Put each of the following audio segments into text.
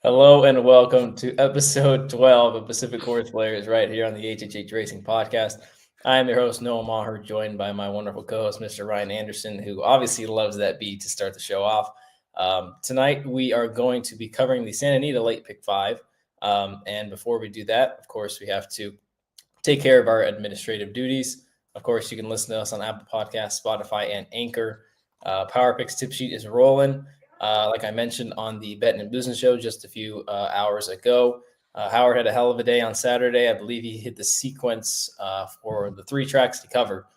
Hello and welcome to episode 12 of Pacific Horseplayers right here on the HHH Racing Podcast. I am your host, Noah Meagher, joined by my wonderful co-host, Mr. Ryan Anderson, who obviously loves that beat to start the show off. Tonight, we are going to be covering the Santa Anita Late Pick 5. And before we do that, of course, we have to take care of our administrative duties. Of course, you can listen to us on Apple Podcasts, Spotify, and Anchor. Power Picks tip sheet is rolling. Like I mentioned on the Betting and Business show just a few hours ago, Howard had a hell of a day on Saturday. I believe he hit the sequence for the 3 tracks to cover.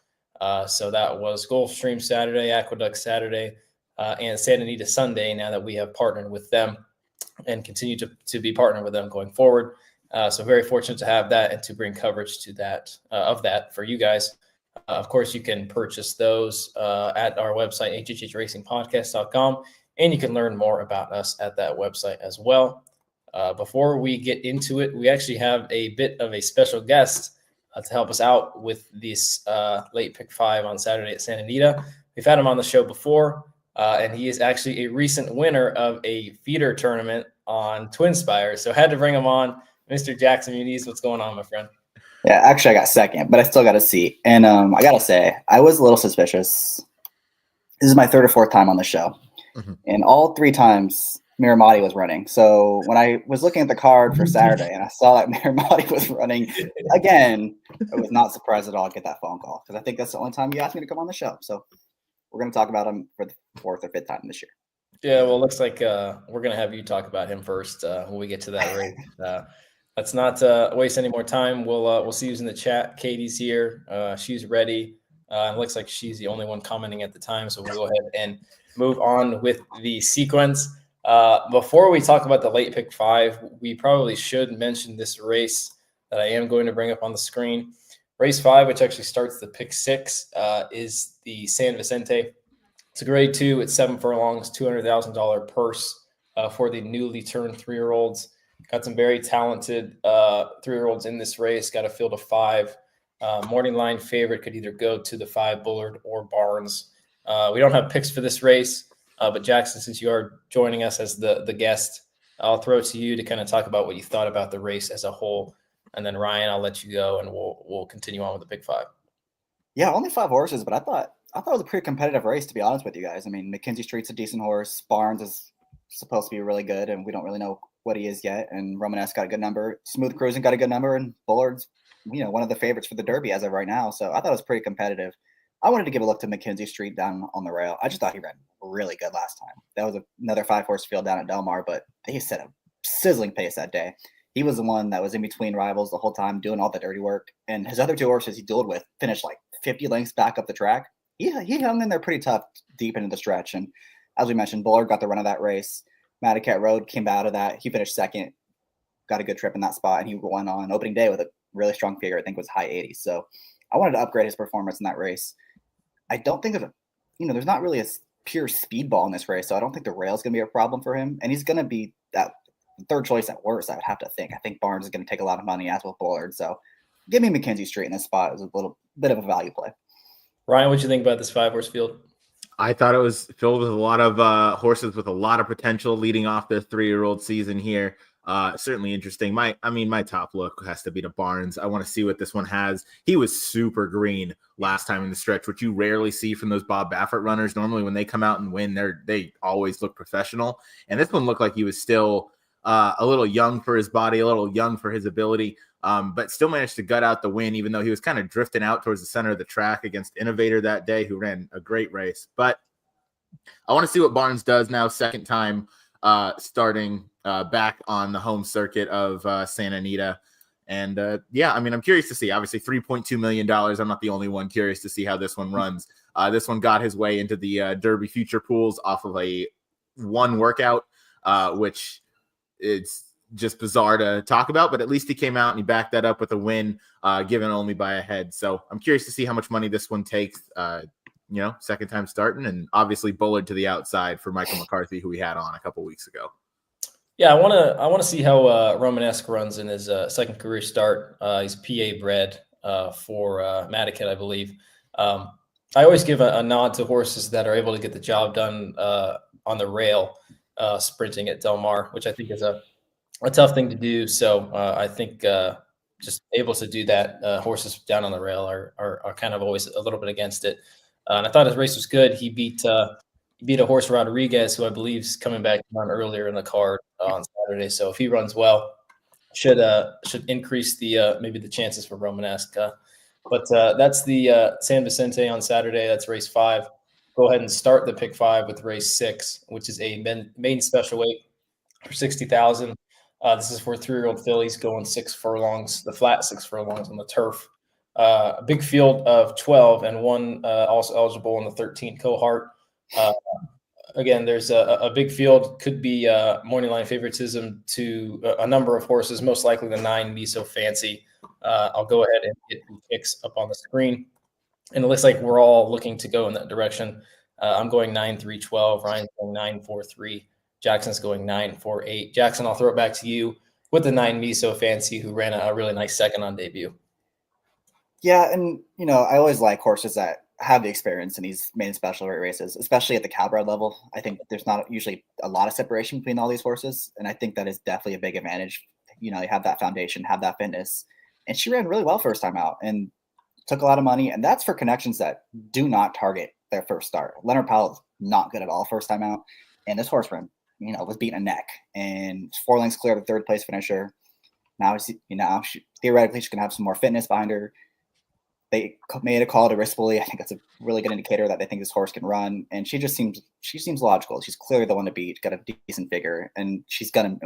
So that was Gulfstream Saturday, Aqueduct Saturday, and Santa Anita Sunday, now that we have partnered with them and continue to be partnered with them going forward. So very fortunate to have that and to bring coverage to that of that for you guys. Of course, you can purchase those at our website, hhhracingpodcast.com. And you can learn more about us at that website as well. Before we get into it, we actually have a bit of a special guest to help us out with this late pick 5 on Saturday at Santa Anita. We've had him on the show before, and he is actually a recent winner of a feeder tournament on Twinspire. So I had to bring him on. Mr. Jackson Muniz, what's going on, my friend? Yeah, actually I got second, but I still got a seat. And I got to say, I was a little suspicious. This is my 3rd or 4th time on the show. Mm-hmm. And all 3 times, Miramati was running. So when I was looking at the card for Saturday and I saw that Miramati was running again, I was not surprised at all to get that phone call because I think that's the only time you asked me to come on the show. So we're going to talk about him for the 4th or 5th time this year. Yeah, well, it looks like we're going to have you talk about him first when we get to that race. Let's not waste any more time. We'll see who's in the chat. Katie's here. She's ready. It looks like she's the only one commenting at the time. So we'll go ahead and move on with the sequence. Before we talk about the late pick 5, we probably should mention this race that I am going to bring up on the screen. Race 5, which actually starts the pick 6, is the San Vicente. It's a grade 2. It's 7 furlongs, $200,000 purse for the newly turned 3-year-olds. Got some very talented 3-year-olds in this race. Got a field of 5. Morning line favorite could either go to the 5 Bullard or Barnes. We don't have picks for this race, but Jackson, since you are joining us as the guest, I'll throw it to you to kind of talk about what you thought about the race as a whole. And then Ryan, I'll let you go and we'll continue on with the pick 5. Yeah, only 5 horses, but I thought it was a pretty competitive race, to be honest with you guys. I mean, McKenzie Street's a decent horse. Barnes is supposed to be really good, and we don't really know what he is yet. And Romanesque got a good number. Smooth Cruising got a good number, and Bullard's, one of the favorites for the Derby as of right now. So I thought it was pretty competitive. I wanted to give a look to McKenzie Street down on the rail. I just thought he ran really good last time. That was another 5-horse field down at Del Mar, but he set a sizzling pace that day. He was the one that was in between rivals the whole time, doing all the dirty work. And his other 2 horses he dueled with finished like 50 lengths back up the track. He hung in there pretty tough deep into the stretch. And as we mentioned, Bullard got the run of that race. Madacat Road came out of that. He finished second, got a good trip in that spot, and he won on opening day with a really strong figure. I think it was high 80s. So I wanted to upgrade his performance in that race. I don't think there's not really a pure speedball in this race, so I don't think the rail is going to be a problem for him. And he's going to be that 3rd choice at worst, I would have to think. I think Barnes is going to take a lot of money, as will Bullard. So give me McKenzie Street in this spot as a little bit of a value play. Ryan, what do you think about this 5-horse field? I thought it was filled with a lot of horses with a lot of potential leading off their 3-year-old season here. Certainly interesting. My top look has to be to Barnes. I want to see what this one has. He was super green last time in the stretch, which you rarely see from those Bob Baffert runners. Normally when they come out and win, they always look professional. And this one looked like he was still a little young for his body, a little young for his ability, but still managed to gut out the win, even though he was kind of drifting out towards the center of the track against Innovator that day, who ran a great race. But I want to see what Barnes does now, second time starting back on the home circuit of Santa Anita. And I'm curious to see. Obviously, $3.2 million. I'm not the only one curious to see how this one runs. This one got his way into the Derby Future Pools off of a 1 workout, which it's just bizarre to talk about, but at least he came out and he backed that up with a win, given only by a head. So I'm curious to see how much money this one takes. second time starting, and obviously Bullard to the outside for Michael McCarthy, who we had on a couple weeks ago. Yeah, I want to see how Romanesque runs in his second career start. He's PA bred for Madiket, I believe. I always give a nod to horses that are able to get the job done on the rail, sprinting at Del Mar, which I think is a tough thing to do. So I think just able to do that, horses down on the rail are kind of always a little bit against it. And I thought his race was good. He beat a horse, Rodriguez, who I believe is coming back on earlier in the card on Saturday. So if he runs well, should increase the maybe the chances for Romanesque. But that's the San Vicente on Saturday. That's race 5. Go ahead and start the pick 5 with race 6, which is a main special weight for 60,000. This is for 3-year-old fillies going 6 furlongs, the flat 6 furlongs on the turf. A big field of 12 and one also eligible in the 13 cohort. Again, there's a big field, could be morning line favoritism to a number of horses, most likely the 9 Me So Fancy. I'll go ahead and get the picks up on the screen. And it looks like we're all looking to go in that direction. I'm going 9-3-12. Ryan's going 9-4-3. Jackson's going 9-4-8. Jackson, I'll throw it back to you with the 9 Me So Fancy, who ran a really nice second on debut. Yeah, and I always like horses that have the experience in these main special weight races, especially at the Calbred level. I think there's not usually a lot of separation between all these horses, and I think that is definitely a big advantage. You have that foundation, have that fitness, and she ran really well first time out and took a lot of money, and that's for connections that do not target their first start. Leonard Powell's not good at all first time out, and this horse ran, was beating a neck, and 4 lengths clear of the third place finisher. Now, theoretically, she can have some more fitness behind her. They made a call to risk bully. I think that's a really good indicator that they think this horse can run. And she seems logical. She's clearly the one to beat, got a decent figure, and she's gonna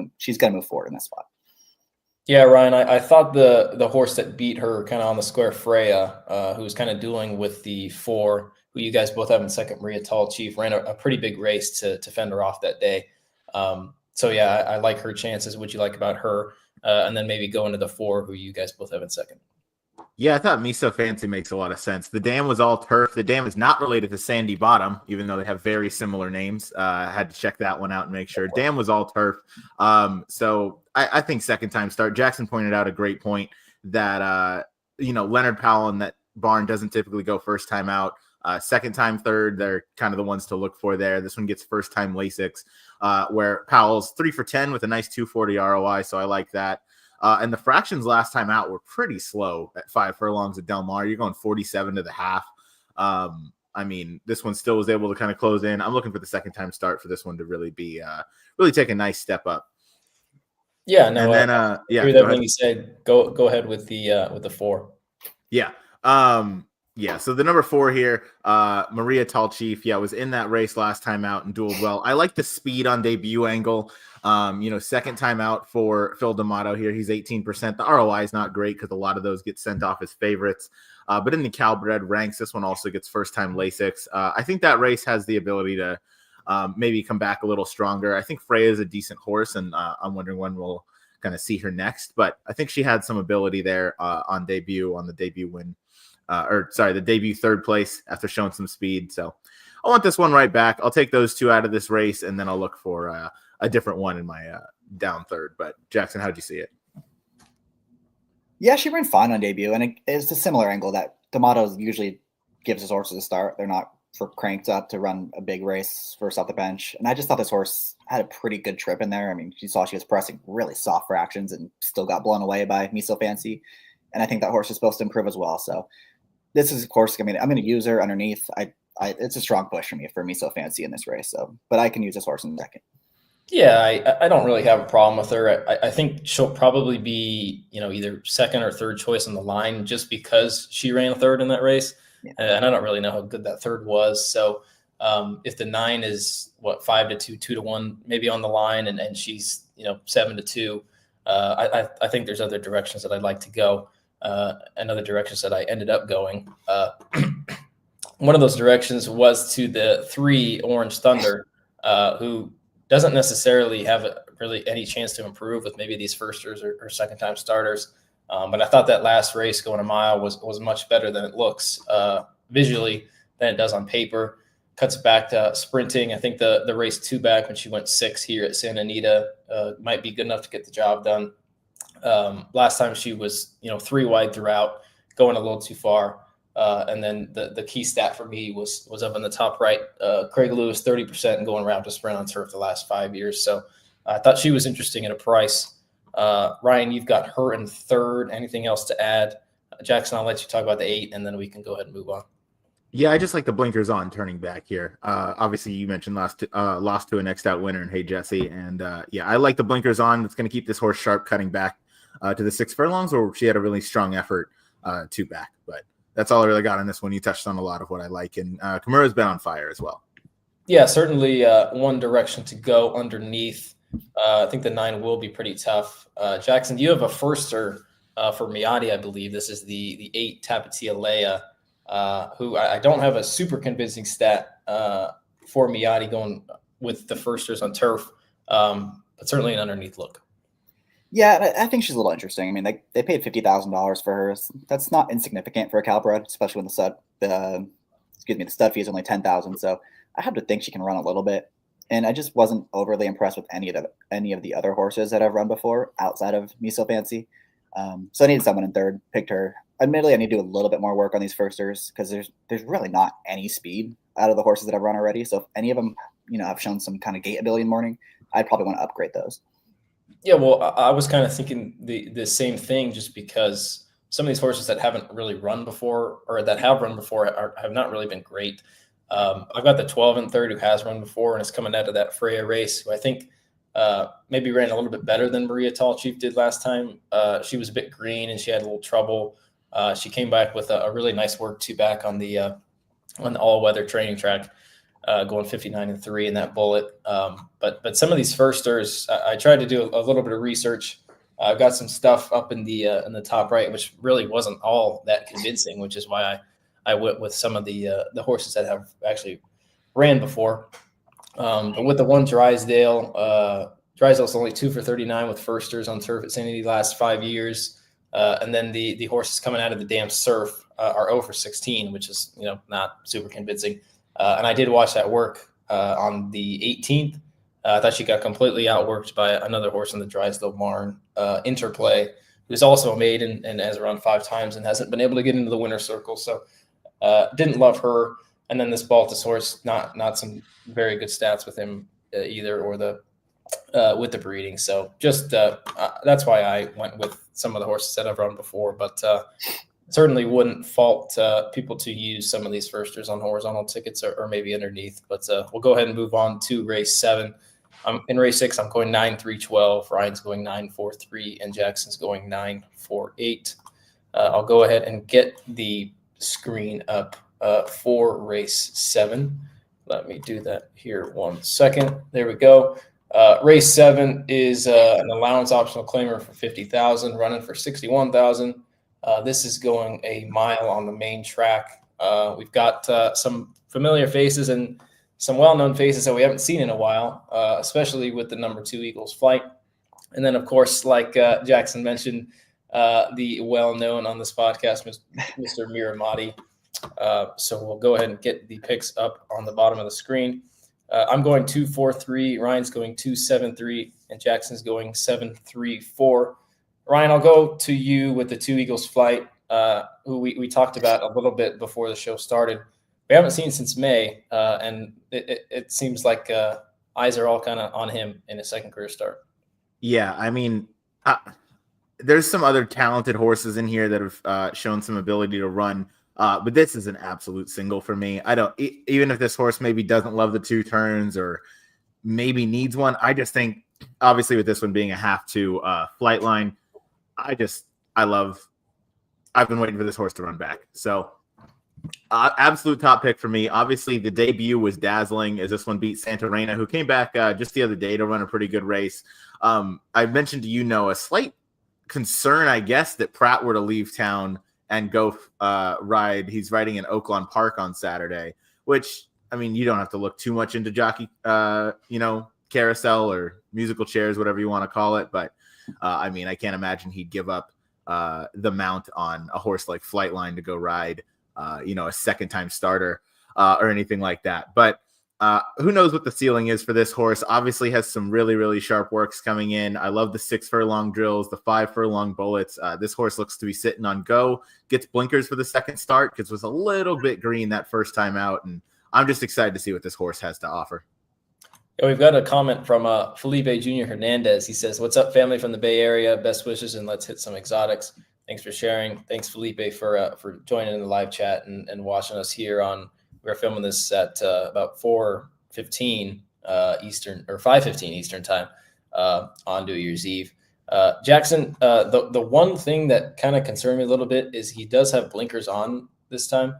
move forward in this spot. Yeah, Ryan, I thought the horse that beat her kind of on the square, Freya, who was kind of dueling with the 4, who you guys both have in second, Maria Tall Chief, ran a pretty big race to fend her off that day. So yeah, I like her chances. What you like about her? And then maybe go into the 4, who you guys both have in second. Yeah, I thought Me So Fancy makes a lot of sense. The dam was all turf. The dam is not related to Sandy Bottom, even though they have very similar names. I had to check that one out and make sure. Dam was all turf. So I think second time start. Jackson pointed out a great point that, Leonard Powell in that barn doesn't typically go first time out. Second time, third, they're kind of the ones to look for there. This one gets first time Lasix, where Powell's 3 for 10 with a nice 240 ROI. So I like that. And the fractions last time out were pretty slow at 5 furlongs at Del Mar. You're going 47 to the half. This one still was able to kind of close in. I'm looking for the second time start for this one to really be really take a nice step up. Yeah, no. And then agree with everything you said. Go ahead with the 4. Yeah. So the number 4 here, Maria Tall Chief, was in that race last time out and dueled well. I like the speed on debut angle. Second time out for Phil D'Amato here. He's 18%. The ROI is not great because a lot of those get sent off as favorites. But in the Calbred ranks, this one also gets first time Lasix. I think that race has the ability to maybe come back a little stronger. I think Freya is a decent horse, and I'm wondering when we'll kind of see her next. But I think she had some ability there on the debut win. The debut third place after showing some speed. So I want this one right back. I'll take those 2 out of this race, and then I'll look for a different one in my down third. But Jackson, how'd you see it? Yeah, she ran fine on debut, and it's a similar angle that D'Amato usually gives his horses a start. They're not cranked up to run a big race first off the bench. And I just thought this horse had a pretty good trip in there. I mean, you saw she was pressing really soft fractions and still got blown away by Me So Fancy. And I think that horse is supposed to improve as well. So this is, of course, I'm going to use her underneath. It's a strong push for me for Me So Fancy in this race. So, but I can use this horse in second. Yeah, I don't really have a problem with her. I think she'll probably be, either second or third choice on the line just because she ran third in that race. Yeah. And I don't really know how good that third was. So if the 9 is 5-2, 2-1, maybe on the line, and she's 7-2, I think there's other directions that I'd like to go, and other directions that I ended up going. One of those directions was to the 3 Orange Thunder, who doesn't necessarily have really any chance to improve with maybe these firsters or second time starters. But I thought that last race going a mile was much better than it looks visually. than it does on paper. Cuts back to sprinting. I think the race 2 back when she went 6 here at Santa Anita might be good enough to get the job done. Last time she was, 3 wide throughout, going a little too far. And then the key stat for me was up in the top right. Craig Lewis, 30% and going around to sprint on turf the last 5 years. So I thought she was interesting at a price. Ryan, you've got her in third. Anything else to add? Jackson, I'll let you talk about the 8, and then we can go ahead and move on. Yeah, I just like the blinkers on turning back here. Obviously, you mentioned lost to a next out winner in Hey Jesse, and I like the blinkers on. It's going to keep this horse sharp, cutting back to the 6 furlongs, where she had a really strong effort 2 back. But that's all I really got on this one. You touched on a lot of what I like, and Kimura's been on fire as well. Yeah, certainly one direction to go underneath. I think the 9 will be pretty tough. Jackson, you have a firster for Miotti, I believe. This is the 8 Tapatia Leia. Who I don't have a super convincing stat for Miotti going with the firsters on turf, but certainly an underneath look. Yeah, I think she's a little interesting. I mean, they paid $50,000 for her. That's not insignificant for a Calbred, especially when the stud fee is only $10,000. So I have to think she can run a little bit. And I just wasn't overly impressed with any of the other horses that I've run before outside of Me So Fancy. So I needed someone in third, picked her. Admittedly, I need to do a little bit more work on these firsters because there's really not any speed out of the horses that I've run already. So if any of them, have shown some kind of gait ability in the morning, I'd probably want to upgrade those. Yeah, well, I was kind of thinking the same thing, just because some of these horses that haven't really run before, or that have run before, have not really been great. I've got the 12 in third who has run before and is coming out of that Freya race, who I think maybe ran a little bit better than Maria Tall Chief did last time. She was a bit green and she had a little trouble. She came back with a really nice work 2 back on the all-weather training track, going 59-3 in that bullet. But some of these firsters, I tried to do a little bit of research. I've got some stuff up in the top right, which really wasn't all that convincing, which is why I went with some of the horses that have actually ran before. But with the one Drysdale, Drysdale's only 2 for 39 with firsters on turf at Santa Anita last 5 years. And then the horses coming out of the damn surf are 0 for 16, which is, not super convincing. And I did watch that work on the 18th. I thought she got completely outworked by another horse in the Drysdale barn, Interplay, who's also a maiden and has run 5 times and hasn't been able to get into the winner's circle. So didn't love her. And then this Baltus horse, not some very good stats with him either, or with the breeding. So just that's why I went with some of the horses that I've run before, but certainly wouldn't fault people to use some of these firsters on horizontal tickets or maybe underneath. But we'll go ahead and move on to race 7. In race 6, I'm going 9-3-12. Ryan's going 9-4-3, and Jackson's going 9-4-8. I'll go ahead and get the screen up for race 7. Let me do that here 1 second. There we go. Race 7 is an allowance optional claimer for $50,000, running for $61,000. This is going a mile on the main track. We've got some familiar faces and some well-known faces that we haven't seen in a while, especially with the number 2 Eagles Flight. And then, of course, like Jackson mentioned, the well-known on this podcast, Mr. Miramati. So we'll go ahead and get the picks up on the bottom of the screen. I'm going 2-4-3. Ryan's going 2-7-3, and Jackson's going 7-3-4. Ryan, I'll go to you with the 2 Eagles Flight, who we talked about a little bit before the show started. We haven't seen since May, and it seems like eyes are all kind of on him in his second career start. Yeah, I mean, there's some other talented horses in here that have shown some ability to run. But this is an absolute single for me. I don't, even if this horse maybe doesn't love the 2 turns or maybe needs one, I just think, obviously with this one being a half 2 flight line, I've been waiting for this horse to run back. So absolute top pick for me. Obviously the debut was dazzling as this one beat Santa Anita, who came back just the other day to run a pretty good race. I mentioned to a slight concern, I guess, that Pratt were to leave town and go ride. He's riding in Oaklawn Park on Saturday, which, I mean, you don't have to look too much into jockey, carousel or musical chairs, whatever you want to call it. But I mean, I can't imagine he'd give up the mount on a horse like Flightline to go ride, a second time starter. or anything like that. But who knows what the ceiling is for this horse? Obviously has some really, really sharp works coming in. I love the 6 furlong drills, the 5 furlong bullets. This horse looks to be sitting on go, gets blinkers for the second start because it was a little bit green that first time out. And I'm just excited to see what this horse has to offer. Yeah, we've got a comment from Felipe Jr. Hernandez. He says, "What's up, family from the Bay Area? Best wishes, and let's hit some exotics." Thanks for sharing. Thanks, Felipe, for joining in the live chat and watching us here on. We're filming this at about 4:15 Eastern or 5:15 Eastern time on New Year's Eve. Jackson, the one thing that kind of concerned me a little bit is he does have blinkers on this time.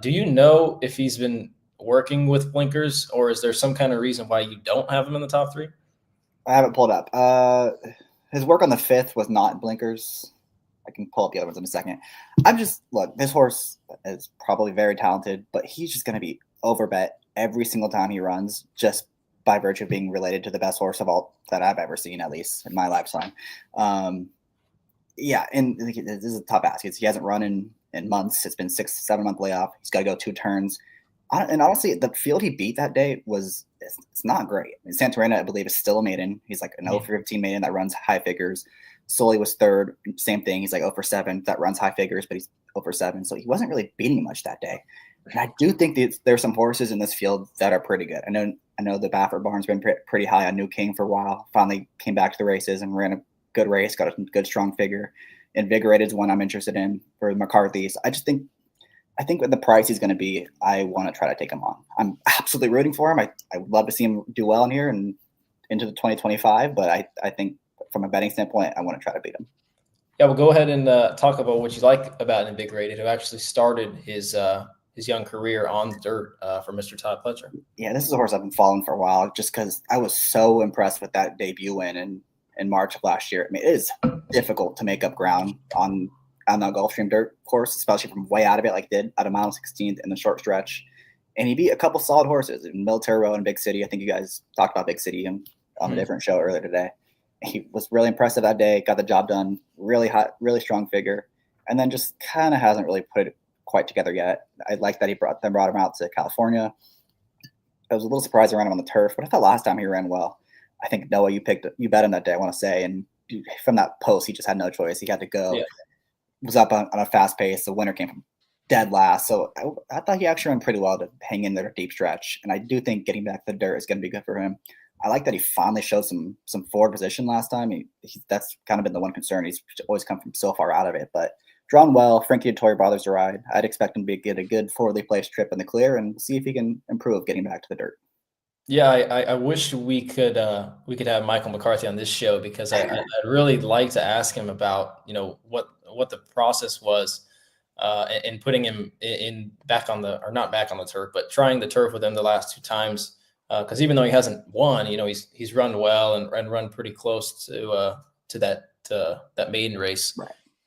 Do you know if he's been working with blinkers, or is there some kind of reason why you don't have him in the top 3? I haven't pulled up. His work on the 5th was not in blinkers. I can pull up the other ones in a second. Look, this horse is probably very talented, but he's just going to be overbet every single time he runs, just by virtue of being related to the best horse of all that I've ever seen, at least in my lifetime. Yeah, and this is a tough ask. He hasn't run in months. It's been 6-7 month layoff. He's got to go 2 turns. And honestly, the field he beat that day it's not great. I mean, Santa Anita, I believe, is still a maiden. He's like an 0-15 maiden that runs high figures. Sully was 3rd, same thing. He's like 0-7 that runs high figures, but he's 0-7. So he wasn't really beating much that day. And I do think there's some horses in this field that are pretty good. I know the Baffert barn's been pretty high on New King for a while. Finally came back to the races and ran a good race, got a good strong figure. Invigorated is one I'm interested in for McCarthy's. I think with the price he's going to be, I want to try to take him on. I'm absolutely rooting for him. I would love to see him do well in here and into the 2025, but I think from a betting standpoint, I want to try to beat him. Yeah, we'll go ahead and talk about what you like about Invigorated, who actually started his young career on dirt for Mr. Todd Pletcher. Yeah, this is a horse I've been following for a while just because I was so impressed with that debut win in March of last year. I mean, it is difficult to make up ground on the Gulfstream dirt course, especially from way out of it, like did at a mile 16th in the short stretch. And he beat a couple solid horses in Military Row and Big City. I think you guys talked about Big City on a different show earlier today. He was really impressive that day, got the job done, really hot, really strong figure, and then just kind of hasn't really put it quite together yet. I like that he brought him out to California. I was a little surprised he ran him on the turf, but I thought last time he ran well. I think, Noah, you bet him that day, I want to say, and from that post, he just had no choice. He had to go. Yeah. Was up on a fast pace. The winner came from dead last. So I thought he actually ran pretty well to hang in there deep stretch. And I do think getting back to the dirt is going to be good for him. I like that he finally showed some forward position last time. That's kind of been the one concern. He's always come from so far out of it. But drawn well, Frankie and Tori Brothers to ride. I'd expect him to get a good forwardly placed trip in the clear and see if he can improve getting back to the dirt. Yeah, I wish we could have Michael McCarthy on this show because I'd really like to ask him about what the process was in putting him in back on the, or not back on the turf, but trying the turf with him the last 2 times. Because even though he hasn't won, he's run well and run pretty close to that maiden race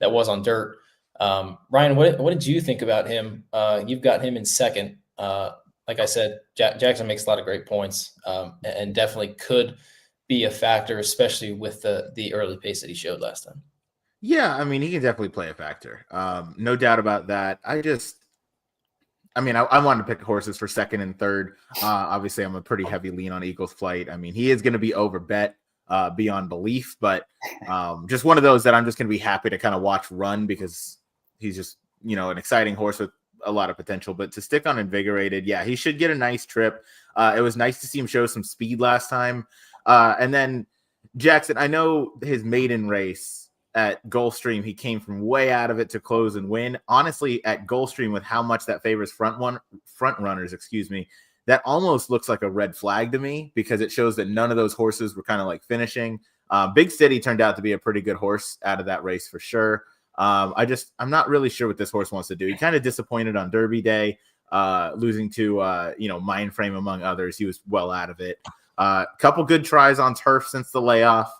that was on dirt. Ryan, what did you think about him? You've got him in second. Like I said, Jackson makes a lot of great points and definitely could be a factor, especially with the early pace that he showed last time. Yeah, I mean, he can definitely play a factor. No doubt about that. I wanted to pick horses for second and third. Obviously, I'm a pretty heavy lean on Eagles Flight. I mean, he is going to be overbet beyond belief, but just one of those that I'm just going to be happy to kind of watch run because he's just, an exciting horse with a lot of potential. But to stick on Invigorated, yeah, he should get a nice trip. It was nice to see him show some speed last time. And then Jackson, I know his maiden race at Gulfstream, he came from way out of it to close and win. Honestly, at Gulfstream, with how much that favors front runners, that almost looks like a red flag to me because it shows that none of those horses were kind of like finishing. Big City turned out to be a pretty good horse out of that race for sure. I'm not really sure what this horse wants to do. He kind of disappointed on Derby Day, losing to Mindframe among others. He was well out of it. Couple good tries on turf since the layoff,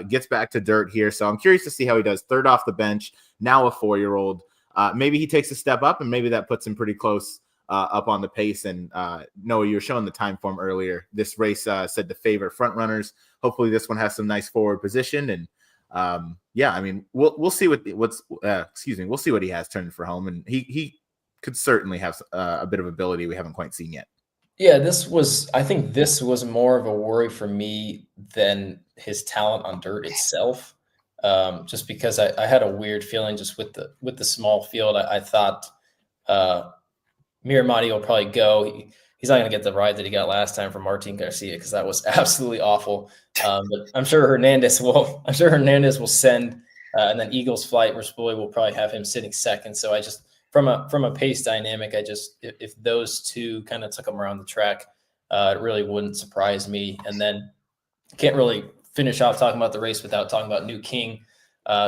gets back to dirt here. So I'm curious to see how he does. Third off the bench, now a 4-year-old. Maybe he takes a step up and maybe that puts him pretty close up on the pace. And Noah, you were showing the time form earlier. This race said to favor front runners. Hopefully this one has some nice forward position. And we'll see we'll see what he has turned for home. And he could certainly have a bit of ability we haven't quite seen yet. Yeah, I think this was more of a worry for me than his talent on dirt itself. Just because I had a weird feeling just with the small field. I thought Miramati will probably go. He's not going to get the ride that he got last time from Martin Garcia because that was absolutely awful. But I'm sure Hernandez will. I'm sure Hernandez will send, and then Eagles Flight Respoli will probably have him sitting second. So I just from a pace dynamic, if those two kind of took him around the track, it really wouldn't surprise me. And then can't really finish off talking about the race without talking about New King,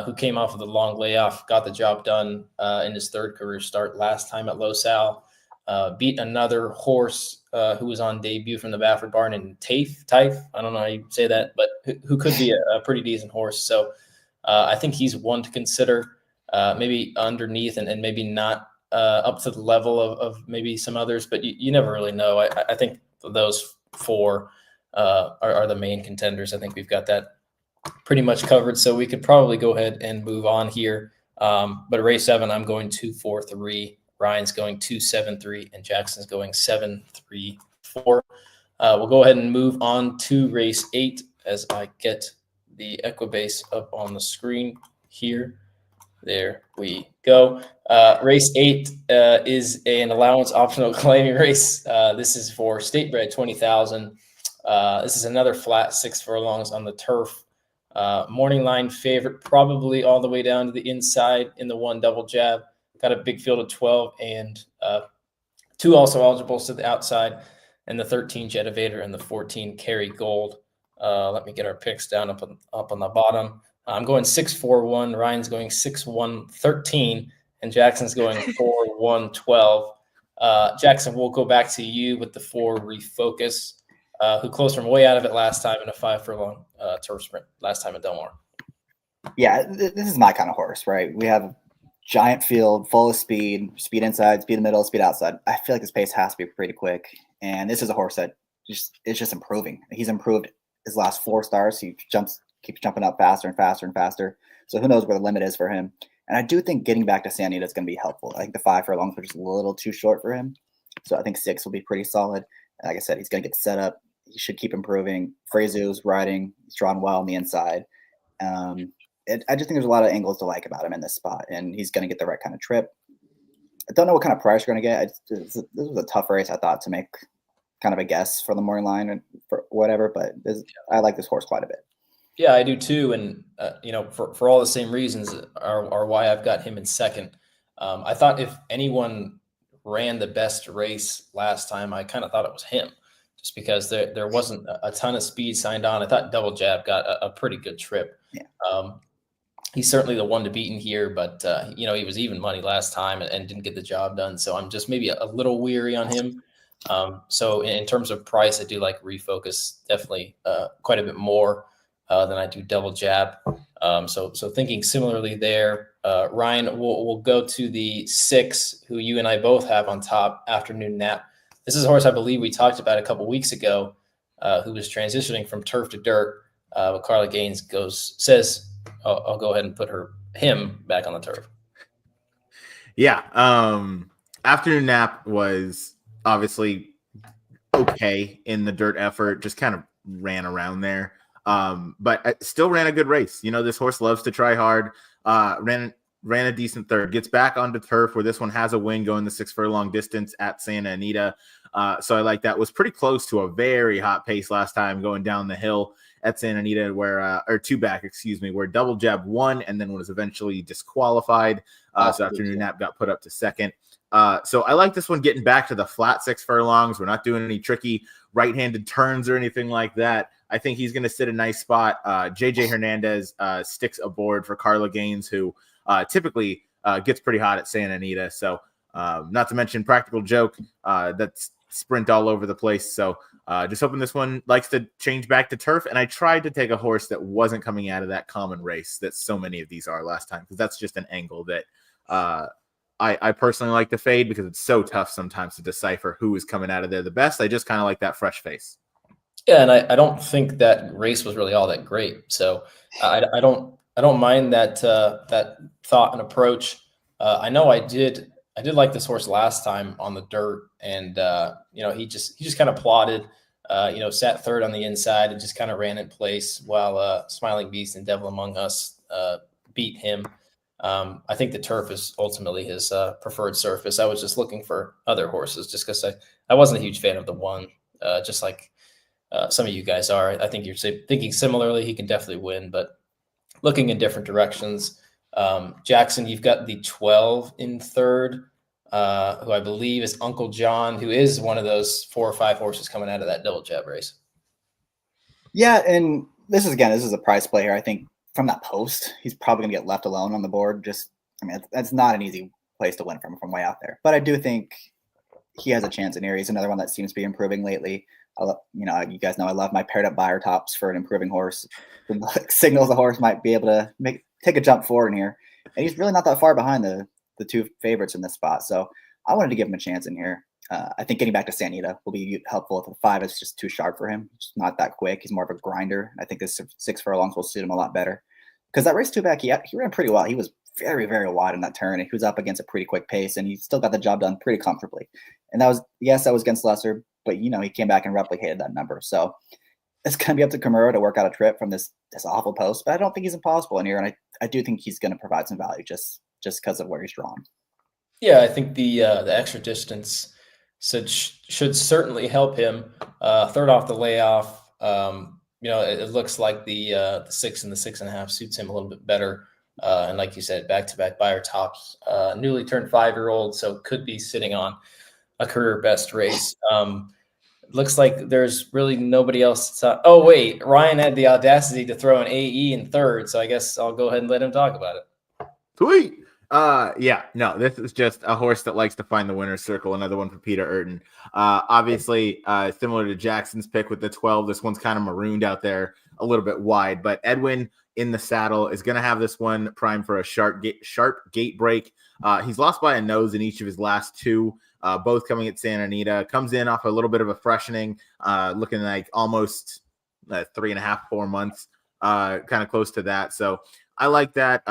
who came off of the long layoff, got the job done in his third career start last time at Los Al. Beat another horse who was on debut from the Baffert barn in Tafe. I don't know how you say that, but who could be a pretty decent horse. So I think he's one to consider, maybe underneath and maybe not up to the level of maybe some others, but you never really know. I think those four are the main contenders. I think we've got that pretty much covered. So we could probably go ahead and move on here. But race 7, I'm going 2-4-3. Ryan's going 2-7-3, and Jackson's going 7-3-4. We'll go ahead and move on to race 8 as I get the Equibase up on the screen here. There we go. Race 8 is an allowance optional claiming race. This is for state bred 20,000. This is another flat 6 furlongs on the turf. Morning line favorite, probably all the way down to the inside in the 1 double jab. Got a big field of 12 and 2 also eligibles to the outside, and the 13 Jet Evader and the 14 Carry Gold. Let me get our picks down up on the bottom. I'm going 6-4-1. Ryan's going 6-1-13, and Jackson's going 4-1-12. Jackson, we'll go back to you with the 4 Refocus, who closed from way out of it last time in a 5 furlong turf sprint last time at Del Mar. Yeah, this is my kind of horse, right? We have a giant field, full of speed inside, speed in the middle, speed outside. I feel like his pace has to be pretty quick, and this is a horse that is just improving. He's improved his last 4 starts. He keeps jumping up faster and faster and faster. So who knows where the limit is for him. And I do think getting back to Santa Anita is going to be helpful. I think the 5 furlongs were just a little too short for him. So I think 6 will be pretty solid. And like I said, he's going to get set up. He should keep improving. Frezu's riding. He's drawn well on the inside. I just think there's a lot of angles to like about him in this spot, and he's going to get the right kind of trip. I don't know what kind of price you're going to get. This was a tough race, I thought, to make kind of a guess for the morning line and for whatever, but I like this horse quite a bit. Yeah, I do too. And, for all the same reasons are why I've got him in second. I thought if anyone ran the best race last time, I kind of thought it was him, just because there wasn't a ton of speed signed on. I thought Double Jab got a pretty good trip. Yeah. He's certainly the one to beat in here, but, he was even money last time and didn't get the job done. So I'm just maybe a little weary on him. So in terms of price, I do like Refocus definitely quite a bit more than I do Double Jab. So thinking similarly there. Ryan, we'll go to the 6, who you and I both have on top, Afternoon Nap. This is a horse I believe we talked about a couple weeks ago, who was transitioning from turf to dirt. But Carla Gaines says, I'll go ahead and put him back on the turf. Yeah. Afternoon Nap was obviously okay in the dirt effort, just kind of ran around there. But still ran a good race. This horse loves to try hard. Ran a decent third, gets back onto turf where this one has a win going the 6 furlong distance at Santa Anita. So I like that. Was pretty close to a very hot pace last time going down the hill at Santa Anita where Double Jab won and then was eventually disqualified. So Afternoon Nap got put up to second. So I like this one getting back to the flat 6 furlongs. We're not doing any tricky right-handed turns or anything like that. I think he's going to sit a nice spot. JJ Hernandez sticks aboard for Carla Gaines, who typically gets pretty hot at Santa Anita. So not to mention Practical Joke, that's sprint all over the place. So just hoping this one likes to change back to turf. And I tried to take a horse that wasn't coming out of that common race that so many of these are last time, because that's just an angle that I personally like to fade, because it's so tough sometimes to decipher who is coming out of there the best. I just kind of like that fresh face. Yeah, and I don't think that race was really all that great. So I don't mind that thought and approach. I know I did I did like this horse last time on the dirt, and he just kind of plodded, sat third on the inside and just kind of ran in place while Smiling Beast and Devil Among Us beat him. I think the turf is ultimately his preferred surface. I was just looking for other horses just because I wasn't a huge fan of the one, just like some of you guys are. I think you're thinking similarly. He can definitely win, but looking in different directions. Jackson, you've got the 12 in third, who I believe is Uncle John, who is one of those 4 or 5 horses coming out of that double jab race. Yeah, and this is a price play here. I think from that post, he's probably going to get left alone on the board. That's not an easy place to win from way out there. But I do think he has a chance in here. He's another one that seems to be improving lately. You guys know I love my paired up buyer tops for an improving horse. It signals the horse might be able to take a jump forward in here. And he's really not that far behind the 2 favorites in this spot. So I wanted to give him a chance in here. I think getting back to Santa Anita will be helpful. If the 5 is just too sharp for him. It's not that quick. He's more of a grinder. I think this 6 furlongs will suit him a lot better. Because that race 2 back, he ran pretty well. He was very, very wide in that turn. And he was up against a pretty quick pace, and he still got the job done pretty comfortably. And that was against Lesser, but he came back and replicated that number. So it's going to be up to Kimura to work out a trip from this awful post, but I don't think he's impossible in here. And I do think he's going to provide some value just because of where he's drawn. Yeah, I think the extra distance should certainly help him. Third off the layoff, it looks like the 6 and the 6.5 suits him a little bit better. And like you said, back-to-back buyer tops, newly turned 5-year-old, so could be sitting on a career best race. Looks like there's really nobody else. Oh, wait, Ryan had the audacity to throw an AE in third, so I guess I'll go ahead and let him talk about it. Sweet. This is just a horse that likes to find the winner's circle. Another one for Peter Urton. Obviously, similar to Jackson's pick with the 12, this one's kind of marooned out there a little bit wide, but Edwin in the saddle is going to have this one primed for a sharp gate break. He's lost by a nose in each of his last 2. Both coming at Santa Anita. Comes in off a little bit of a freshening, looking like almost 3.5, 4 months, kind of close to that. So I like that.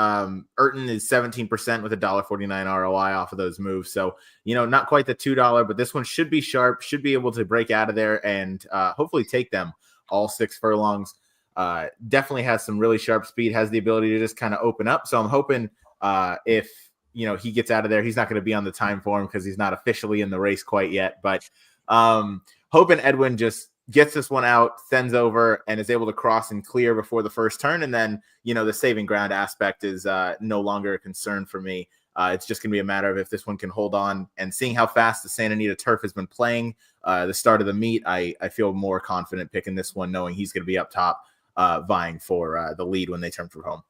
Urton is 17% with a $1.49 ROI off of those moves. So, not quite the $2, but this one should be sharp, should be able to break out of there and hopefully take them all 6 furlongs. Definitely has some really sharp speed, has the ability to just kind of open up. So I'm hoping if he gets out of there, he's not going to be on the time for him because he's not officially in the race quite yet. But hoping Edwin just gets this one out, sends over, and is able to cross and clear before the first turn. And then, the saving ground aspect is no longer a concern for me. It's just going to be a matter of if this one can hold on. And seeing how fast the Santa Anita turf has been playing the start of the meet, I feel more confident picking this one, knowing he's going to be up top vying for the lead when they turn from home.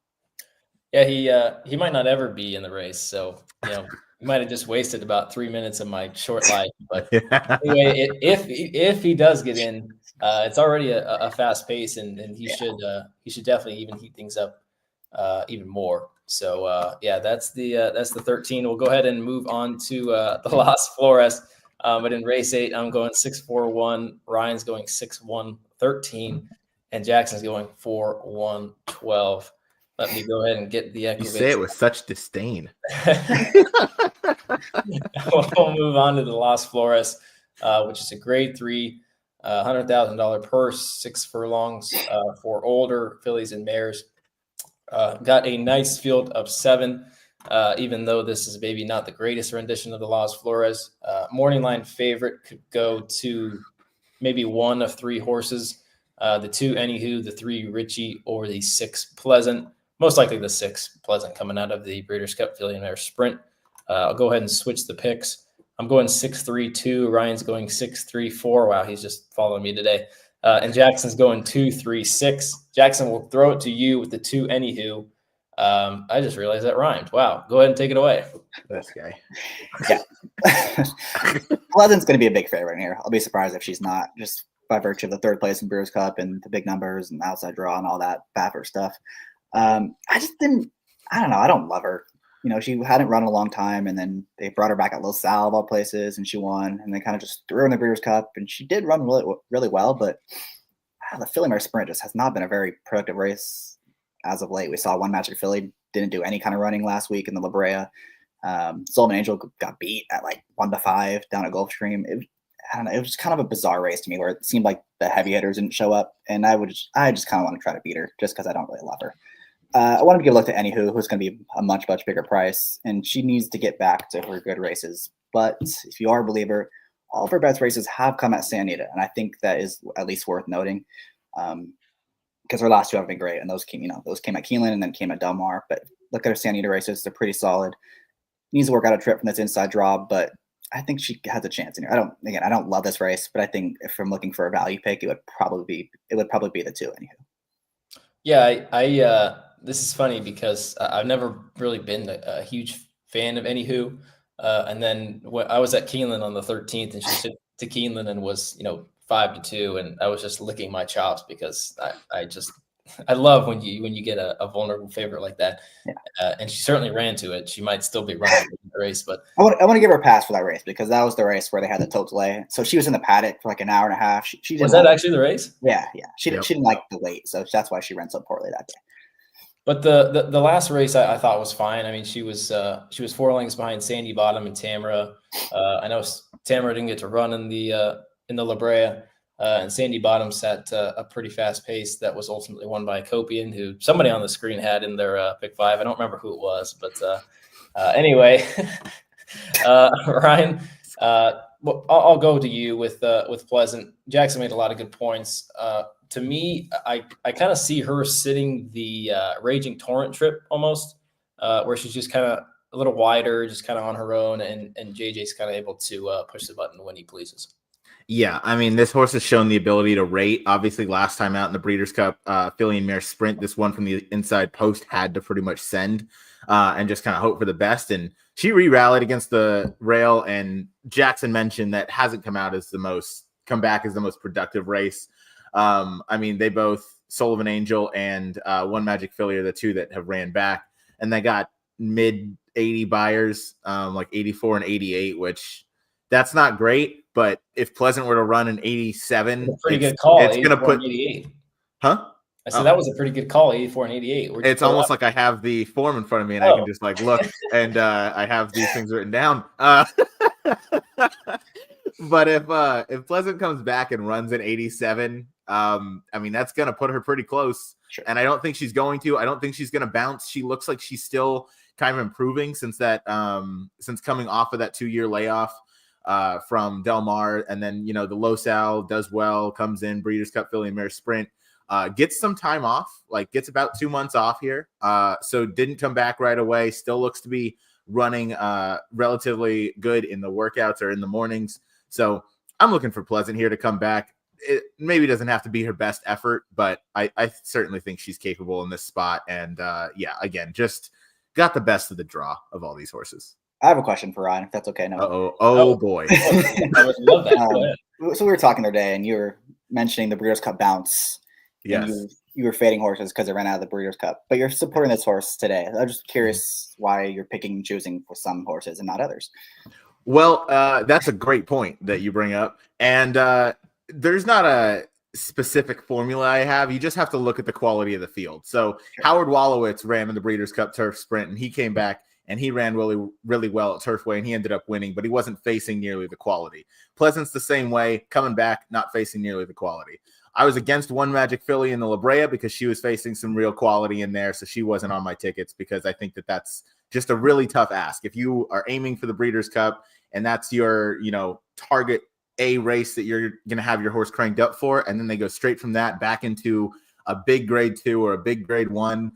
Yeah, he might not ever be in the race, so he might have just wasted about 3 minutes of my short life. But anyway, if he does get in, it's already a fast pace, and he should definitely even heat things up even more. So that's the 13. We'll go ahead and move on to the Las Flores. But in race 8, I'm going 6-4-1. Ryan's going 6-1-13, and Jackson's going 4-1-12. Let me go ahead and get the activation. You say it with such disdain. We'll move on to the Las Flores, which is a grade 3, $100,000 purse, 6 furlongs for older fillies and mares. Got a nice field of 7, even though this is maybe not the greatest rendition of the Las Flores. Morning line favorite could go to maybe one of 3 horses, the 2 Anywho, the 3 Richie, or the 6 Pleasant. Most likely the 6 Pleasant coming out of the Breeders' Cup Filly and Mare Sprint. I'll go ahead and switch the picks. I'm going 6-3-2. Ryan's going 6-3-4. Wow, he's just following me today. And Jackson's going 2-3-6. Jackson will throw it to you with the 2 Anywho. I just realized that rhymed. Wow. Go ahead and take it away. This guy. Yeah. Pleasant's going to be a big favorite here. I'll be surprised if she's not, just by virtue of the 3rd place in Breeders' Cup and the big numbers and outside draw and all that baffer stuff. I don't know. I don't love her. She hadn't run in a long time, and then they brought her back at LaSalle of all places, and she won, and they kind of just threw her in the Breeders' Cup, and she did run really, really well, but the Filly Mare Sprint just has not been a very productive race as of late. We saw one Magic Filly didn't do any kind of running last week in the La Brea. Sullivan Angel got beat at like 1-5 down at Gulfstream. I don't know. It was just kind of a bizarre race to me where it seemed like the heavy hitters didn't show up, and I just kind of want to try to beat her just because I don't really love her. I wanted to give a look at Anywho, who's going to be a much, much bigger price, and she needs to get back to her good races. But if you are a believer, all of her best races have come at Santa Anita, and I think that is at least worth noting because her last two have been great, and those came at Keeneland and then came at Del Mar. But look at her Santa Anita races; they're pretty solid. Needs to work out a trip from this inside draw, but I think she has a chance in here. I don't love this race, but I think if I'm looking for a value pick, it would probably be the two. Anywho. Yeah, this is funny because I've never really been a huge fan of Anywho. And then when I was at Keeneland on the 13th, and she said to Keeneland and was 5-2, and I was just licking my chops because I love when you get a vulnerable favorite like that. Yeah. And she certainly ran to it. She might still be running the race, but I want to give her a pass for that race because that was the race where they had the tote delay. So she was in the paddock for like an hour and a half. She was that actually the race? Yeah. She didn't like the wait, so that's why she ran so poorly that day. But the last race I thought was fine. I mean, she was 4 lengths behind Sandy Bottom and Tamara. I know Tamara didn't get to run in the La Brea. And Sandy Bottom set a pretty fast pace that was ultimately won by Copian, who somebody on the screen had in their pick 5. I don't remember who it was, but anyway, Ryan, well, I'll go to you with Pleasant. Jackson made a lot of good points. To me, I kind of see her sitting the Raging Torrent trip almost, where she's just kind of a little wider, just kind of on her own, and JJ's kind of able to push the button when he pleases. Yeah, I mean, this horse has shown the ability to rate. Obviously, last time out in the Breeders' Cup, filly and mare sprint, this one from the inside post had to pretty much send and just kind of hope for the best. And she re-rallied against the rail, and Jackson mentioned that hasn't come back as the most productive race. I mean, they both, Sullivan Angel and One Magic Filly, are the two that have ran back, and they got mid 80 buyers, like 84 and 88, which that's not great. But if Pleasant were to run an 87, it's a pretty good call. It's going to put 88. Huh? I said that was a pretty good call, 84 and 88. It's almost like I have the form in front of me and I can just like look and I have these things written down. But if Pleasant comes back and runs an 87, I mean, that's going to put her pretty close. Sure. And I don't think she's going to. I don't think she's going to bounce. She looks like she's still kind of improving since coming off of that 2-year layoff from Del Mar. And then, the Losal does well, comes in, Breeders' Cup filly and mare sprint, gets some time off, like gets about 2 months off here. So didn't come back right away. Still looks to be running relatively good in the workouts or in the mornings. So I'm looking for Pleasant here to come back. It maybe doesn't have to be her best effort, but I certainly think she's capable in this spot. And again, just got the best of the draw of all these horses. I have a question for Ryan, if that's okay. No. Oh boy. I would love that. So we were talking the other day, and you were mentioning the Breeders' Cup bounce. Yes. You were fading horses because they ran out of the Breeders' Cup, but you're supporting this horse today. I'm just curious why you're picking and choosing for some horses and not others. Well, that's a great point that you bring up. And there's not a specific formula I have. You just have to look at the quality of the field. So sure. Howard Wolowitz ran in the Breeders' Cup Turf Sprint, and he came back and he ran really, really well at Turfway, and he ended up winning, but he wasn't facing nearly the quality. Pleasant's the same way, coming back, not facing nearly the quality. I was against One Magic Filly in the La Brea because she was facing some real quality in there, so she wasn't on my tickets because I think that that's just a really tough ask. If you are aiming for the Breeders' Cup and that's your, target A race that you're going to have your horse cranked up for, and then they go straight from that back into a big grade 2 or a big grade 1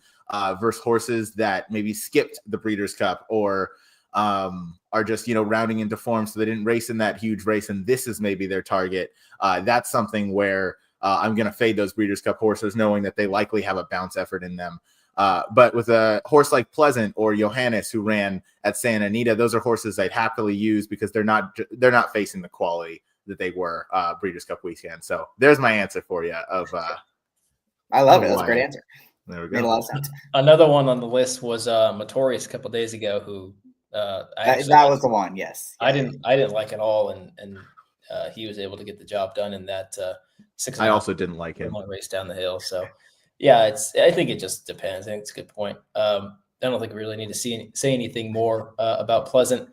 versus horses that maybe skipped the Breeders' Cup or are just, rounding into form so they didn't race in that huge race, and this is maybe their target. That's something where I'm going to fade those Breeders' Cup horses, knowing that they likely have a bounce effort in them. But with a horse like Pleasant or Johannes, who ran at Santa Anita, those are horses I'd happily use because they're not facing the quality that they were Breeders' Cup weekend. So there's my answer for you. I love it. That's a great answer. There we go. Made a lot of sense. Another one on the list was Matorius a couple of days ago, who that was the one. Yes, I didn't like at all, and he was able to get the job done in that 6. I also didn't like him race down the hill. So yeah, I think it just depends. I think it's a good point. don't think we really need to say anything more about Pleasant.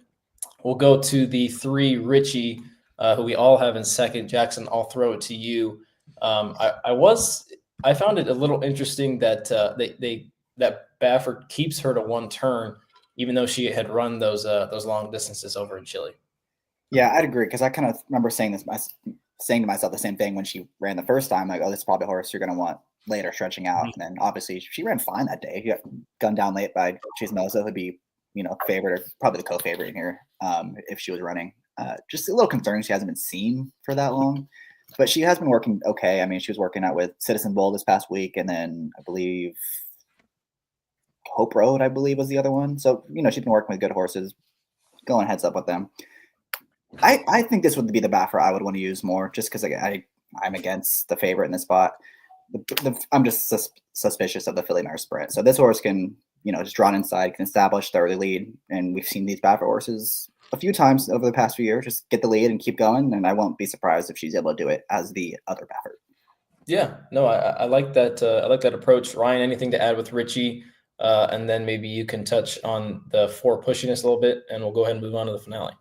We'll go to the 3 Richie, who we all have in second. Jackson, I'll throw it to you. I found it a little interesting that that Baffert keeps her to 1 turn, even though she had run those long distances over in Chile. Yeah, I'd agree, because I kind of remember saying to myself the same thing when she ran the first time. Like, oh, this is probably a horse you're going to want later stretching out. And then obviously she ran fine that day. You got gunned down late by Chismosa, who'd be, favorite, or probably the co-favorite in here if she was running. Just a little concerned she hasn't been seen for that long, but she has been working okay. I mean, she was working out with Citizen Bowl this past week, and then I believe Hope Road, was the other one. So, she's been working with good horses, going heads up with them. I think this would be the Baffert I would want to use more, just because I'm against the favorite in this spot. I'm just suspicious of the filly mare sprint. So this horse can, just drawn inside, can establish the early lead. And we've seen these Baffert horses a few times over the past few years, just get the lead and keep going. And I won't be surprised if she's able to do it as the other Baffert. Yeah, no, I like that. I like that approach. Ryan, anything to add with Richie? And then maybe you can touch on the 4 pushiness a little bit, and we'll go ahead and move on to the finale.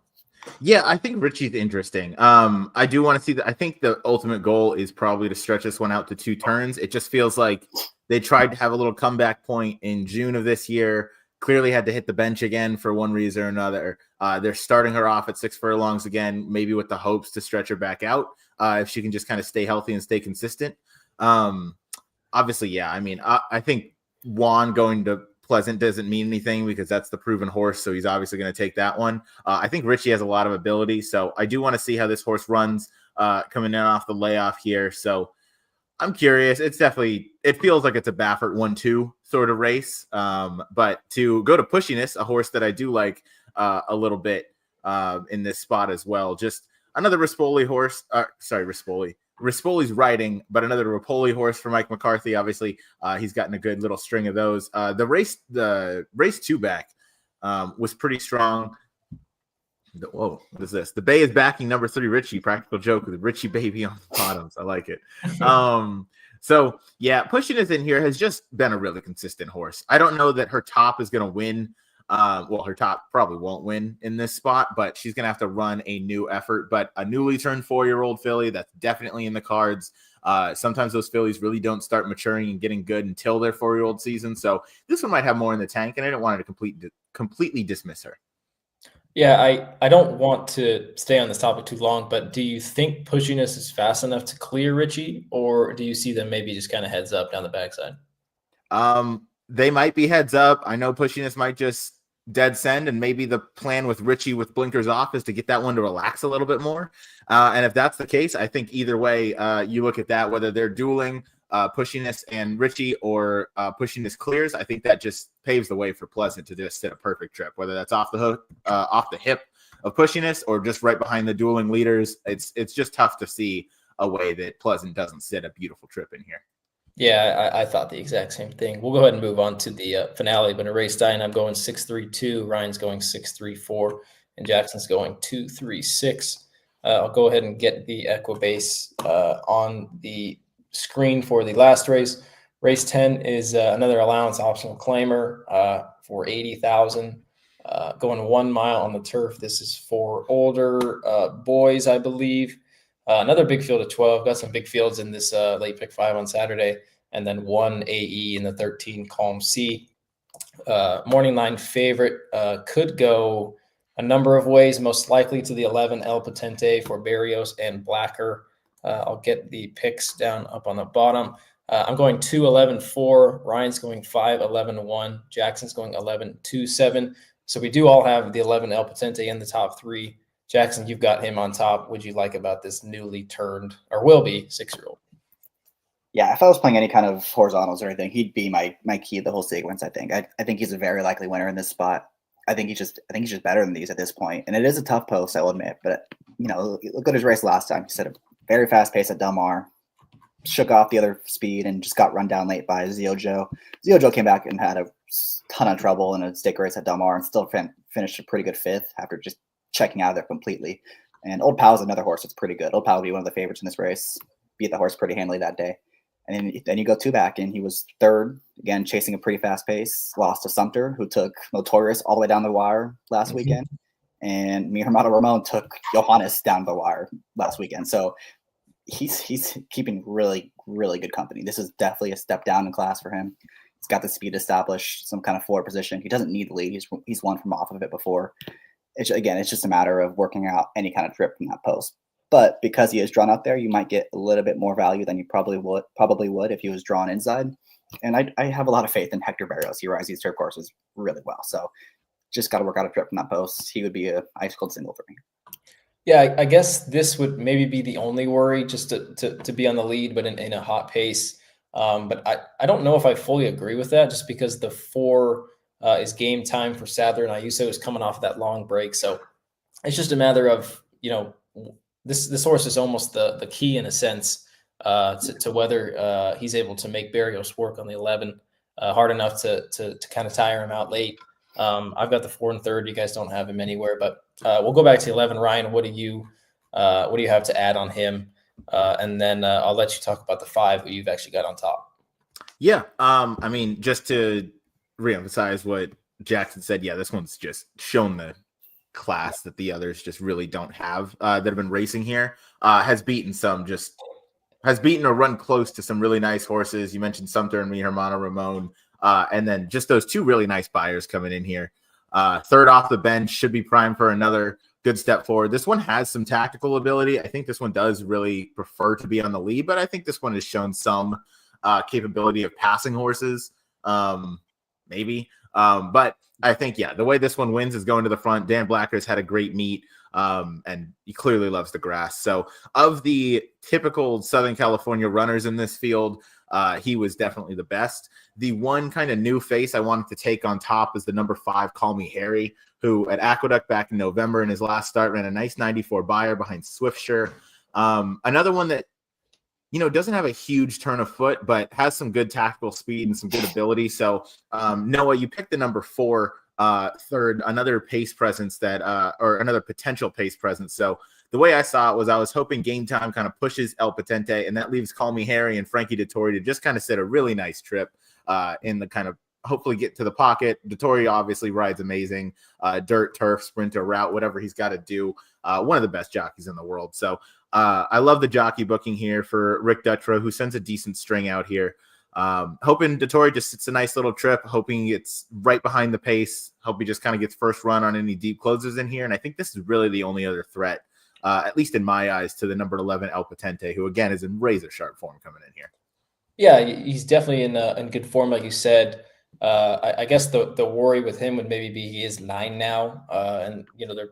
Yeah, I think Richie's interesting. I do want to see that. I think the ultimate goal is probably to stretch this one out to 2 turns. It just feels like they tried to have a little comeback point in June of this year. Clearly had to hit the bench again for one reason or another. They're starting her off at 6 furlongs again, maybe with the hopes to stretch her back out if she can just kind of stay healthy and stay consistent. Obviously, yeah. I mean, I think Juan going to Pleasant doesn't mean anything because that's the proven horse, so he's obviously going to take that one. I think Richie has a lot of ability, so I do want to see how this horse runs coming in off the layoff here. So I'm curious. It feels like it's a Baffert 1-2 sort of race. But to go to pushiness, a horse that I do like a little bit in this spot as well. Just another Rispoli horse. Rispoli's riding, but another Rapoli horse for Mike McCarthy. Obviously, he's gotten a good little string of those. The race 2 back was pretty strong. Whoa, what is this? The Bay is backing number 3 Richie. Practical joke with Richie Baby on the bottoms. I like it. So yeah, Pushiness in here has just been a really consistent horse. I don't know that her top is going to win. Her top probably won't win in this spot, but she's going to have to run a new effort. But a newly turned 4-year-old filly, that's definitely in the cards. Sometimes those fillies really don't start maturing and getting good until their 4-year-old season. So this one might have more in the tank, and I don't want to completely dismiss her. Yeah, I don't want to stay on this topic too long, but do you think Pushiness is fast enough to clear Richie, or do you see them maybe just kind of heads up down the backside? They might be heads up. I know Pushiness might just dead send, and maybe the plan with Richie with blinkers off is to get that one to relax a little bit more. And if that's the case, I think either way, you look at that, whether they're dueling Pushiness and Richie or Pushiness clears, I think that just paves the way for Pleasant to just sit a perfect trip, whether that's off the hook, off the hip of Pushiness or just right behind the dueling leaders. It's just tough to see a way that Pleasant doesn't sit a beautiful trip in here. Yeah, I thought the exact same thing. We'll go ahead and move on to the finale. But in race 9, I'm going 6-3-2. Ryan's going 6-3-4, and Jackson's going 2-3-6. I'll go ahead and get the Equibase on the screen for the last race. Race 10 is another allowance optional claimer for $80,000. Going 1 mile on the turf. This is for older boys, I believe. Another big field of 12. Got some big fields in this late pick 5 on Saturday, and then 1 AE in the 13 Calm C. Morning line favorite could go a number of ways, most likely to the 11 El Potente for Barrios and Blacker. I'll get the picks down up on the bottom. I'm going 2-11-4. Ryan's going 5-11-1. Jackson's going 11-2-7. So we do all have the 11 El Potente in the top 3. Jackson, you've got him on top. What do you like about this newly turned, or will be, 6-year-old? Yeah, if I was playing any kind of horizontals or anything, he'd be my key of the whole sequence. I think he's a very likely winner in this spot. I think he's just better than these at this point. And it is a tough post, I will admit. But look at his race last time. He set a very fast pace at Del Mar, shook off the other speed, and just got run down late by Ziojo. Ziojo came back and had a ton of trouble in a stake race at Del Mar and still finished a pretty good 5th after just checking out of there completely. And Old Pal's another horse that's pretty good. Old Pal will be one of the favorites in this race. Beat the horse pretty handily that day. And then you go 2 back, and he was third, again, chasing a pretty fast pace, lost to Sumter, who took Notorious all the way down the wire last weekend. And Meagher Ramon took Johannes down the wire last weekend. So he's keeping really, really good company. This is definitely a step down in class for him. He's got the speed to establish some kind of floor position. He doesn't need the lead. He's won from off of it before. It's just a matter of working out any kind of trip from that post. But because he is drawn out there, you might get a little bit more value than you probably would if he was drawn inside. And I have a lot of faith in Hector Barrios. He rides these turf courses really well. So just got to work out a trip from that post. He would be a ice cold single for me. Yeah, I guess this would maybe be the only worry, just to be on the lead, but in a hot pace. But I don't know if I fully agree with that, just because the 4 is game time for Sadler, and Ayuso is coming off of that long break. So it's just a matter of, this horse is almost the key in a sense to whether he's able to make Barrios work on the 11 hard enough to kind of tire him out late. I've got the 4 and 3rd. You guys don't have him anywhere, but we'll go back to 11. Ryan, what do you have to add on him? And then I'll let you talk about the 5 who you've actually got on top. Yeah. Just to reemphasize what Jackson said, this one's just shown the class that the others just really don't have that have been racing here. Has beaten or run close to some really nice horses. You mentioned Sumter and Meagher Ramon. And then just those 2 really nice buyers coming in here. 3rd off the bench, should be primed for another good step forward. This one has some tactical ability. I think this one does really prefer to be on the lead, but I think this one has shown some capability of passing horses, maybe. But I think, the way this one wins is going to the front. Dan Blacker's had a great meet, and he clearly loves the grass. So of the typical Southern California runners in this field, he was definitely the best. The one kind of new face I wanted to take on top is the number 5, Call Me Harry, who at Aqueduct back in November in his last start ran a nice 94 buyer behind Swiftsure. Another one that, doesn't have a huge turn of foot, but has some good tactical speed and some good ability. So Noah, you picked the number 4, 3rd, another pace presence or another potential pace presence. So the way I saw it was I was hoping Game Time kind of pushes El Patente, and that leaves Call Me Harry and Frankie Dettori to just kind of set a really nice trip in the kind of hopefully get to the pocket. Dettori obviously rides amazing, dirt, turf, sprinter, route, whatever he's got to do. One of the best jockeys in the world. So I love the jockey booking here for Rick Dutrow, who sends a decent string out here. Hoping Dettori just sits a nice little trip, hoping it's right behind the pace. Hope he just kind of gets first run on any deep closes in here. And I think this is really the only other threat, at least in my eyes, to the number 11 El Patente, who again is in razor sharp form coming in here. Yeah, he's definitely in good form, like you said. I guess the worry with him would maybe be he is 9 now, and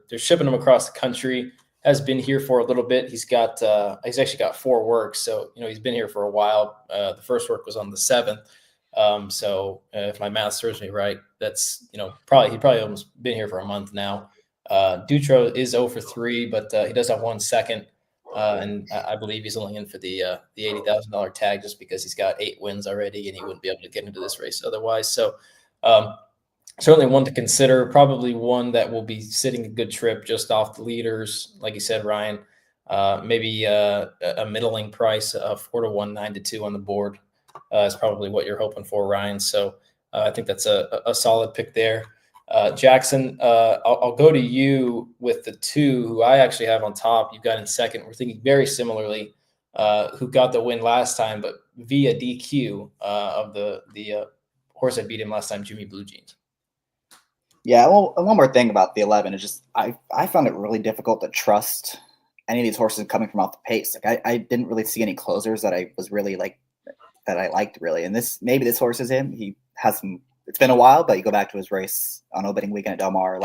they're shipping him across the country. Has been here for a little bit. He's actually got 4 works, so he's been here for a while. The first work was on the 7th, so if my math serves me right, that's he probably almost been here for a month now. Dutrow is 0 for 3, but he does have 1 second, and I believe he's only in for the $80,000 tag just because he's got 8 wins already, and he wouldn't be able to get into this race otherwise. So certainly one to consider, probably one that will be sitting a good trip just off the leaders. Like you said, Ryan, maybe a middling price of 4 to 1, 9 to 2 on the board is probably what you're hoping for, Ryan. So I think that's a solid pick there. Jackson, I'll go to you with the 2 who I actually have on top. You've got in second. We're thinking very similarly, who got the win last time, but via DQ of the horse that beat him last time, Jimmy Blue Jeans. Yeah, well, one more thing about the 11 is just I found it really difficult to trust any of these horses coming from off the pace. Like I didn't really see any closers that I was really that I liked really. And maybe this horse is him. He has some. It's been a while, but you go back to his race on opening weekend at Del Mar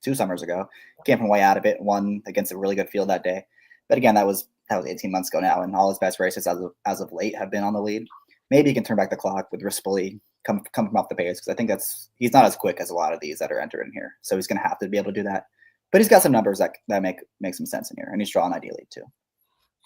2 summers ago. Came from way out of it, won against a really good field that day. But again, that was 18 months ago now, and all his best races as of late have been on the lead. Maybe he can turn back the clock with Rispoli come from off the pace, because I think he's not as quick as a lot of these that are entering here. So he's going to have to be able to do that. But he's got some numbers that make some sense in here, and he's drawn ideally too.